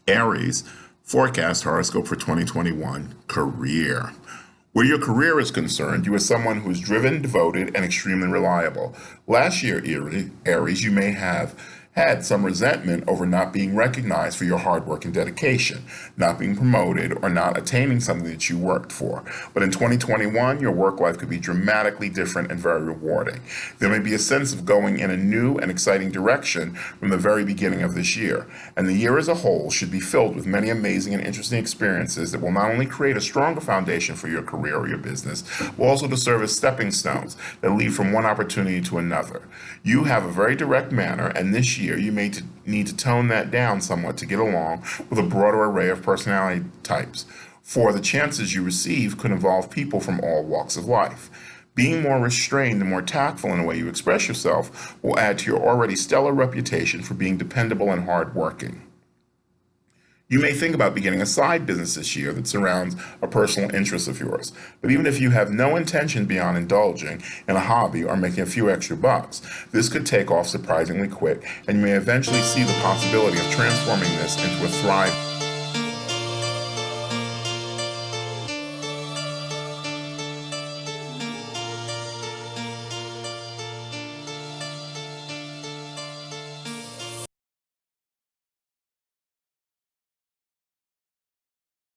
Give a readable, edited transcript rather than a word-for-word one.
Aries, forecast horoscope for 2021, career. Where your career is concerned, you are someone who is driven, devoted, and extremely reliable. Last year, Aries, you may have had some resentment over not being recognized for your hard work and dedication, not being promoted, or not attaining something that you worked for. But in 2021, your work life could be dramatically different and very rewarding. There may be a sense of going in a new and exciting direction from the very beginning of this year, and the year as a whole should be filled with many amazing and interesting experiences that will not only create a stronger foundation for your career or your business, but also to serve as stepping stones that lead from one opportunity to another. You have a very direct manner, and this year you may need to tone that down somewhat to get along with a broader array of personality types, for the chances you receive could involve people from all walks of life. Being more restrained and more tactful in the way you express yourself will add to your already stellar reputation for being dependable and hardworking. You may think about beginning a side business this year that surrounds a personal interest of yours. But even if you have no intention beyond indulging in a hobby or making a few extra bucks, this could take off surprisingly quick, and you may eventually see the possibility of transforming this into a thriving